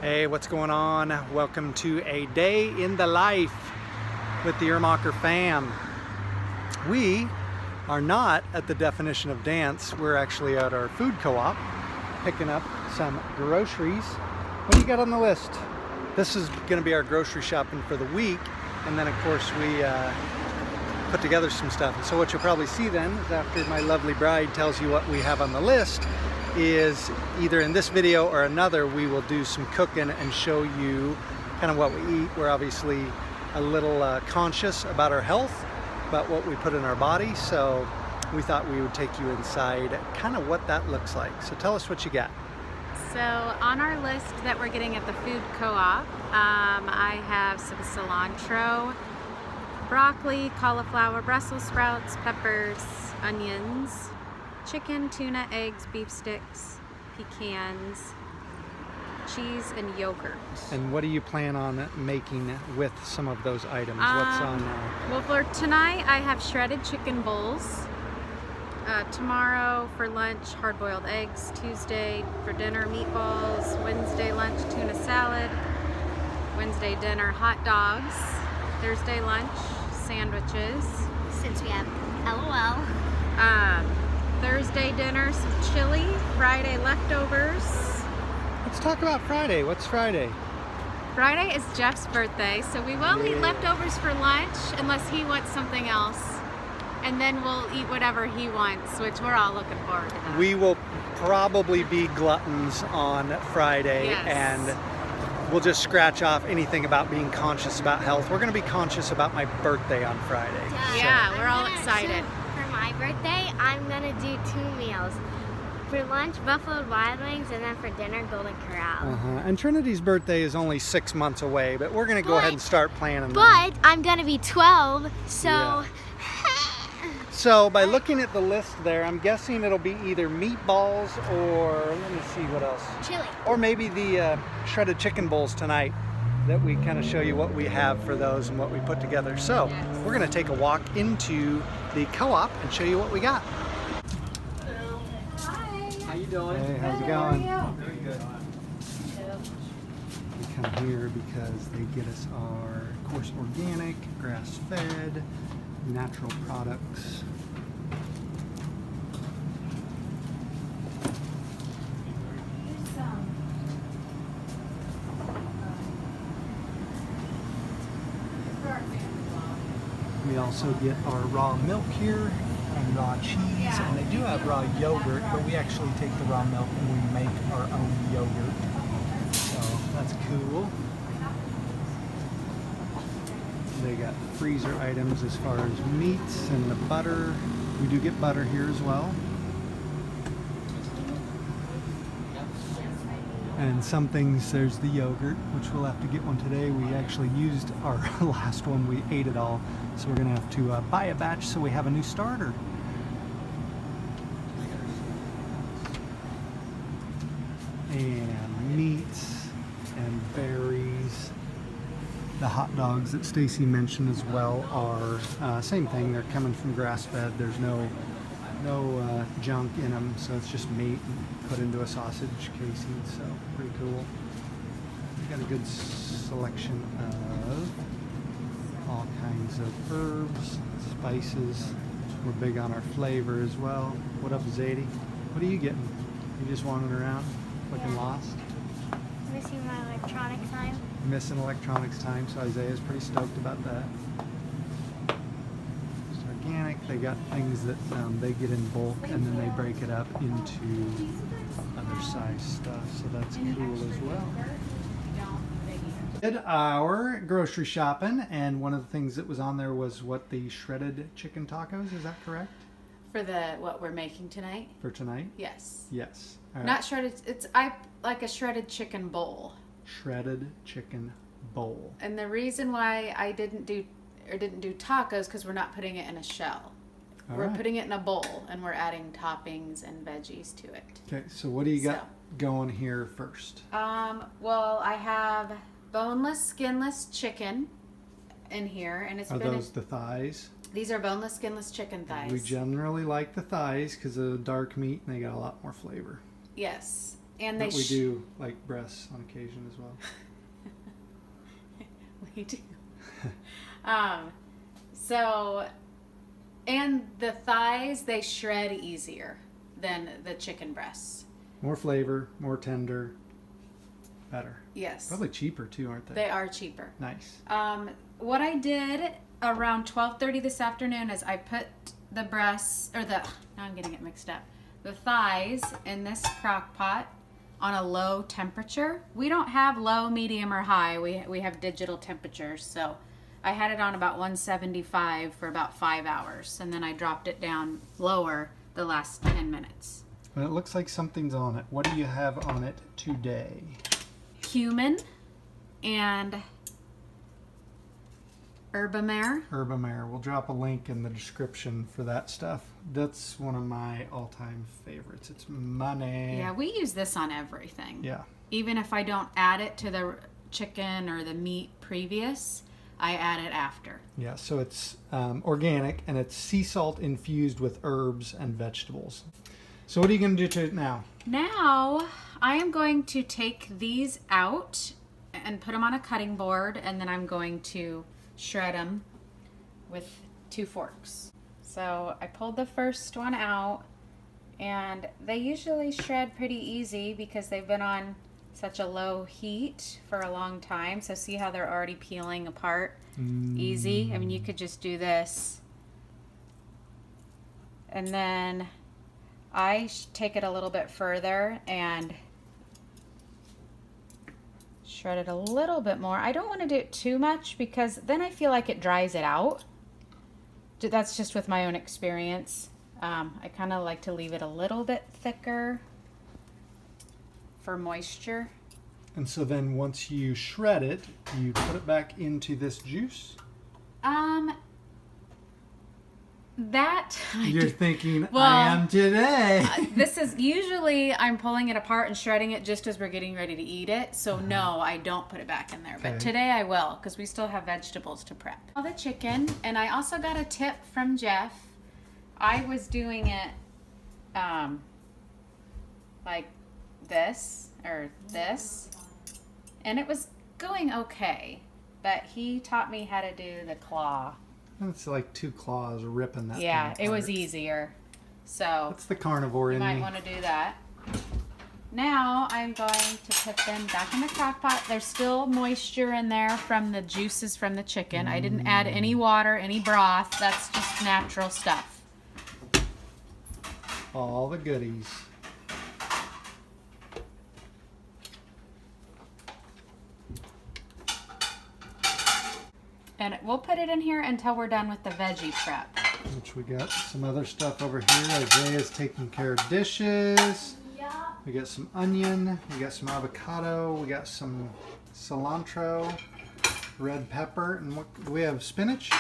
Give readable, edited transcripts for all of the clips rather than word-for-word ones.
Hey, what's going on? Welcome to a day in the life with the Uhrmacher fam. We are not at the Definition of Dance. We're actually at our food co-op picking up some groceries. What do you got on the list? This is going to be our grocery shopping for the week, and then of course we put together some stuff. And so what you'll probably see then is after my lovely bride tells you what we have on the list, is either in this video or another we will do some cooking and show you kind of what we eat. We're obviously a little conscious about our health, about what we put in our body, so we thought we would take you inside kind of what that looks like. So tell us what you got. So on our list that we're getting at the food co-op, I have some cilantro, broccoli, cauliflower, Brussels sprouts, peppers, onions, chicken, tuna, eggs, beef sticks, pecans, cheese, and yogurt. And what do you plan on making with some of those items? What's on Well, for tonight I have shredded chicken bowls. Tomorrow for lunch, hard-boiled eggs. Tuesday for dinner, meatballs. Wednesday lunch, tuna salad. Wednesday dinner, hot dogs. Thursday lunch, sandwiches. Since we have LOL. Thursday dinner, some chili. Friday leftovers. Let's talk about Friday. What's Friday? Friday is Jeff's birthday, so we will eat Yeah. leftovers for lunch unless he wants something else. And then we'll eat whatever he wants, which we're all looking forward to that. We will probably be gluttons on Friday, Yes. and we'll just scratch off anything about being conscious about health. We're going to be conscious about my birthday on Friday. Yeah, I'm we're all gonna- excited. so for my birthday, I'm gonna do 2 meals. For lunch, Buffalo Wild Wings, and then for dinner, Golden Corral. And Trinity's birthday is only 6 months away, but we're going to go ahead and start planning that. But I'm gonna be 12, so Yeah. So by looking at the list there, I'm guessing it'll be either meatballs or, let me see what else. chili. Or maybe the shredded chicken bowls tonight, that we kind of show you what we have for those and what we put together. So we're going to take a walk into the co-op and show you what we got. How you doing? Hey, how's it going? Very good. We come here because they get us our, of course, organic, grass-fed, natural products. We also get our raw milk here and raw cheese, and they do have raw yogurt, but we actually take the raw milk and we make our own yogurt. So that's cool. They got freezer items as far as meats and the butter. We do get butter here as well. And some things, there's the yogurt, which we'll have to get one today. We actually used our last one, we ate it all. So we're gonna have to buy a batch so we have a new starter. And meats and berries. The hot dogs that Stacy mentioned as well are same thing. They're coming from grass-fed. There's no junk in them, so it's just meat put into a sausage casing. So pretty cool. We got a good selection of all kinds of herbs, spices. We're big on our flavor as well. What up, Zadie? What are you getting? You just wandering around, looking lost? Missing my electronic time. Missing electronics time, so Isaiah's pretty stoked about that. It's organic. They got things that they get in bulk and then they break it up into other size stuff, so that's cool as well. Did our grocery shopping, and one of the things that was on there was what, the shredded chicken tacos, is that correct? For the what we're making tonight? For tonight? Yes. Yes. All right. Not shredded. I like a shredded chicken bowl. Shredded chicken bowl. And the reason why I didn't do tacos because we're not putting it in a shell. All We're right. putting it in a bowl and we're adding toppings and veggies to it. Okay, so what do you got going here first? Well, I have boneless, skinless chicken in here, and it's Are been. those the thighs? These are boneless, skinless chicken thighs. We generally like the thighs because of the dark meat and they got a lot more flavor. Yes. And But we do like breasts on occasion as well. We do. So, and the thighs, they shred easier than the chicken breasts. More flavor, more tender, better. Yes. Probably cheaper too, aren't they? They are cheaper. Nice. What I did around 12:30 this afternoon is I put the breasts, now I'm getting it mixed up, the thighs in this crock pot on a low temperature. We don't have low, medium, or high. We have digital temperatures. So I had it on about 175 for about 5 hours, and then I dropped it down lower the last 10 minutes. Well, it looks like something's on it. What do you have on it today? Cumin and Herbamare. Herbamare. We'll drop a link in the description for that stuff. That's one of my all-time favorites. It's money. Yeah, we use this on everything. Yeah. Even if I don't add it to the chicken or the meat previous, I add it after. Yeah, so it's organic and it's sea salt infused with herbs and vegetables. So what are you going to do to it now? Now, I am going to take these out and put them on a cutting board, and then I'm going to shred them with 2 forks. So I pulled the first one out, and they usually shred pretty easy because they've been on such a low heat for a long time. So see how they're already peeling apart easy? I mean, you could just do this. And then I take it a little bit further and shred it a little bit more. I don't want to do it too much because then I feel like it dries it out. That's just with my own experience. I kind of like to leave it a little bit thicker for moisture. And so then once you shred it, you put it back into this juice? You're thinking, Well, I am today. This is usually I'm pulling it apart and shredding it just as we're getting ready to eat it. So no, I don't put it back in there. But Okay. today I will because we still have vegetables to prep. All the chicken, and I also got a tip from Jeff. I was doing it like this or this, and it was going okay. But he taught me how to do the claw. It's like 2 claws ripping that Yeah, thing it was apart. easier. So That's the carnivore you in might me. want to do that. Now I'm going to put them back in the crock pot. There's still moisture in there from the juices from the chicken. I didn't add any water, any broth. That's just natural stuff. All the goodies. And we'll put it in here until we're done with the veggie prep. Which we got some other stuff over here. Isaiah's taking care of dishes. Yeah. We got some onion. We got some avocado. We got some cilantro, red pepper, and what do we have? Spinach.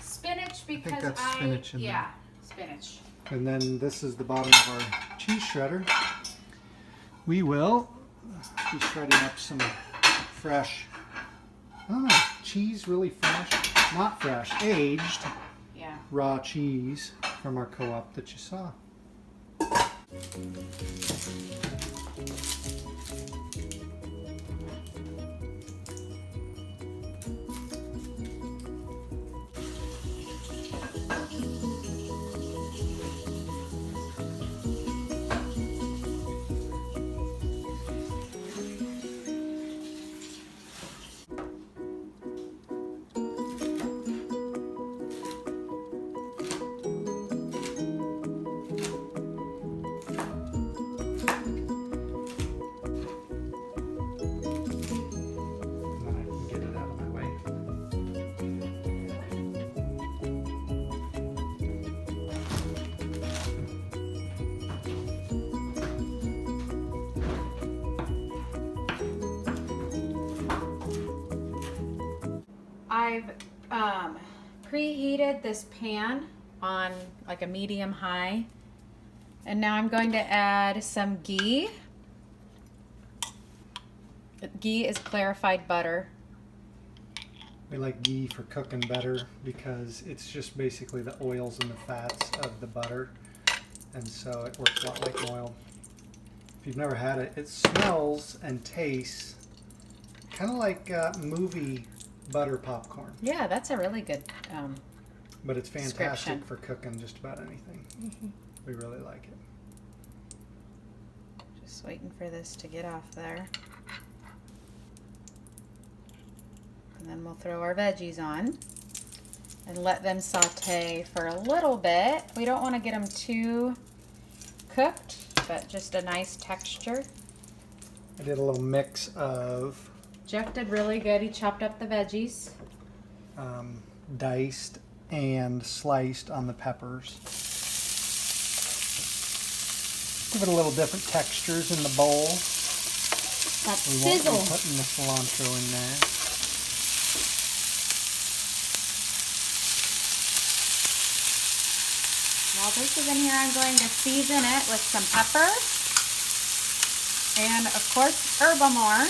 Spinach because that's spinach in there. yeah, spinach. And then this is the bottom of our cheese shredder. We will be shredding up some fresh, I don't know, cheese really fresh? Not fresh, aged Yeah. raw cheese from our co-op that you saw. And then I can get it out of my way. I've preheated this pan on like a medium high, and now I'm going to add some ghee. Ghee is clarified butter. We like ghee for cooking better because it's just basically the oils and the fats of the butter, and so it works a lot like oil. If you've never had it, it smells and tastes kind of like movie butter popcorn. Yeah, that's a really good But it's fantastic description. for cooking just about anything. We really like it. Just waiting for this to get off there. And then we'll throw our veggies on and let them saute for a little bit. We don't want to get them too cooked, but just a nice texture. I did a little mix of Jeff did really good. He chopped up the veggies. diced and sliced on the peppers. Give it a little different textures in the bowl. That We won't be sizzle. putting the cilantro in there. While this is in here, I'm going to season it with some pepper and, of course, Herbamore.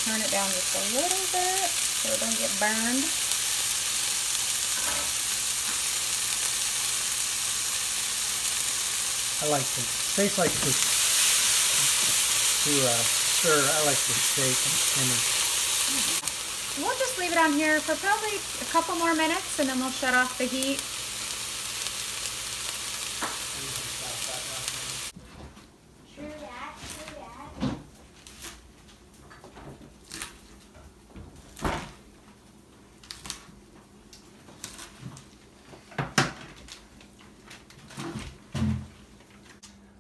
Turn it down just a little bit so it don't get burned. I like to, Stace likes to stir. I like to shake and simmer. We'll just leave it on here for probably a couple more minutes and then we'll shut off the heat. True that, true that.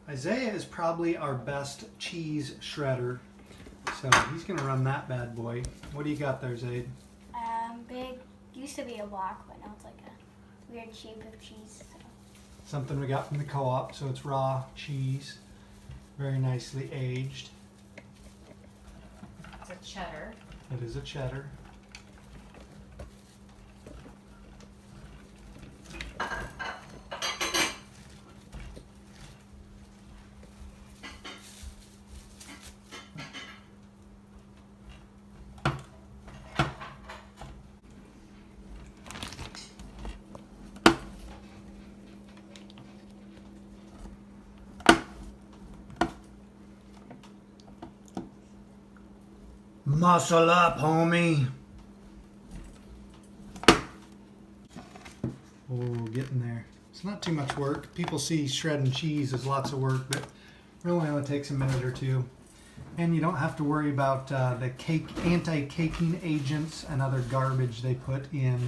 Isaiah is probably our best cheese shredder, so he's gonna run that bad boy. What do you got there, Zaid? Big, used to be a block, but now it's like a weird shape of cheese. So. Something we got from the co-op, so it's raw cheese, very nicely aged. It's a cheddar. It is a cheddar. Muscle up, homie. Oh, getting there. It's not too much work. People see shredding cheese as lots of work, but really only takes a minute or two. And you don't have to worry about the anti-caking agents and other garbage they put in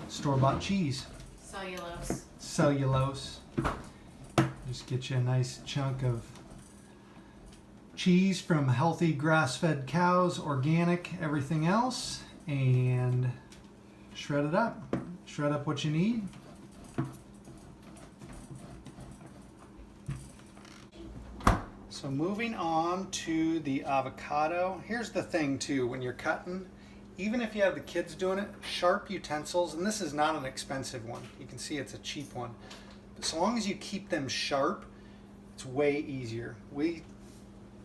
store-bought cheese. Cellulose. Cellulose. Just get you a nice chunk of cheese from healthy grass-fed cows, organic, everything else, and shred it up. Shred up what you need. So moving on to the avocado. Here's the thing too, when you're cutting, even if you have the kids doing it, sharp utensils, and this is not an expensive one. You can see it's a cheap one. But so long as you keep them sharp, it's way easier.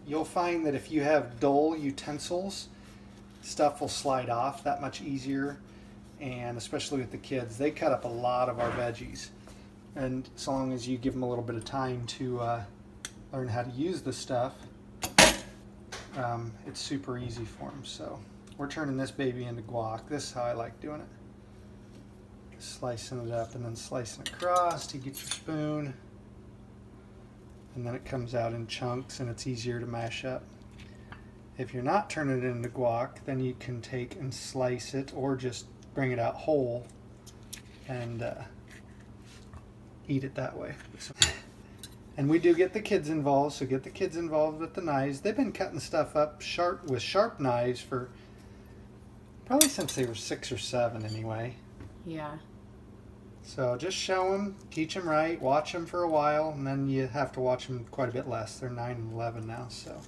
You'll find that if you have dull utensils, stuff will slide off that much easier, and especially with the kids, they cut up a lot of our veggies. And so long as you give them a little bit of time to learn how to use the stuff, it's super easy for them. So we're turning this baby into guac. This is how I like doing it. Slicing it up and then slicing across. You get your spoon. And then it comes out in chunks and it's easier to mash up. If you're not turning it into guac, then you can take and slice it or just bring it out whole and eat it that way. And we do get the kids involved, so get the kids involved with the knives. They've been cutting stuff up with sharp knives for probably since they were 6 or 7 anyway. Yeah. So just show them, teach them right, watch them for a while, and then you have to watch them quite a bit less. They're 9 and 11 now, so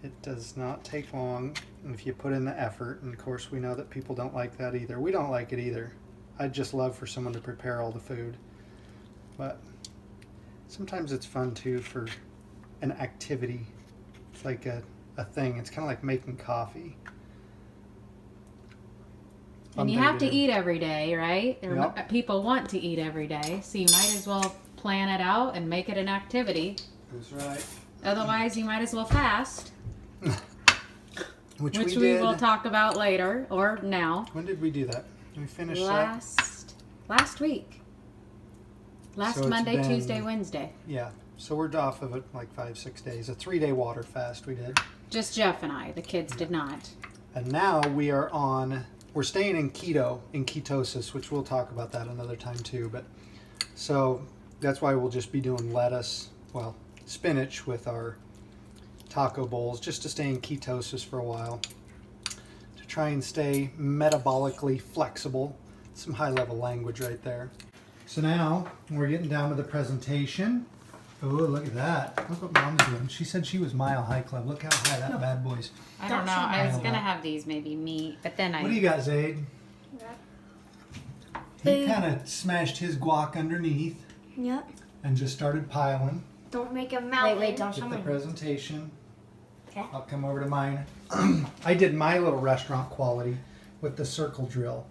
it does not take long if you put in the effort. And of course we know that people don't like that either. We don't like it either. I'd just love for someone to prepare all the food. But sometimes it's fun too for an activity. It's like a thing. It's kind of like making coffee. And you thing have to do. eat every day, right? Yep. People want to eat every day, so you might as well plan it out and make it an activity. That's right. Otherwise, you might as well fast, Which which we we did. will talk about later or now. When did we do that? We finished that. Last week. Last So it's Monday, been- Tuesday, Wednesday. Yeah. So we're off of it like 5-6 days. A 3-day water fast we did. Just Jeff and I. The kids did not. And now we're staying in ketosis, which we'll talk about that another time too. But so that's why we'll just be doing spinach with our taco bowls, just to stay in ketosis for a while, to try and stay metabolically flexible. Some high level language right there. So now we're getting down to the presentation. Oh, look at that. Look what Mom's doing. She said she was Mile High Club. Look how high that bad boy's. I don't know. I was Don't gonna know. have these maybe meat, but then What do you got, Zaid? He Food. kind of smashed his guac underneath Yep. and just started piling. Don't make a mountain. Wait, don't show Get the me. presentation. Okay. I'll come over to mine. I did my little restaurant quality with the circle drill.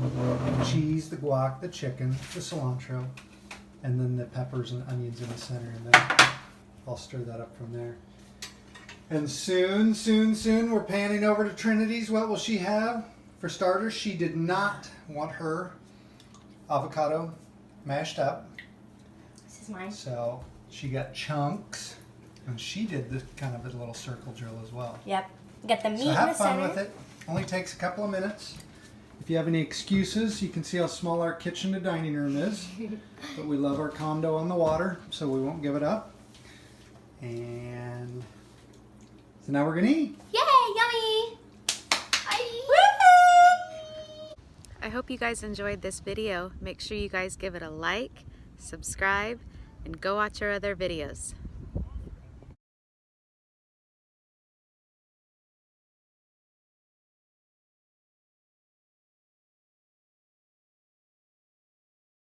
The cheese, the guac, the chicken, the cilantro, and then the peppers and onions in the center, and then I'll stir that up from there. And soon, we're panning over to Trinity's. What will she have? For starters, she did not want her avocado mashed up, This is mine. so she got chunks, and she did this kind of a little circle drill as well. Yep. Got the meat So in the have fun center. with it. Only takes a couple of minutes. If you have any excuses, you can see how small our kitchen to dining room is. But we love our condo on the water, so we won't give it up. And so now we're gonna eat. Yay, yummy! I hope you guys enjoyed this video. Make sure you guys give it a like, subscribe, and go watch our other videos.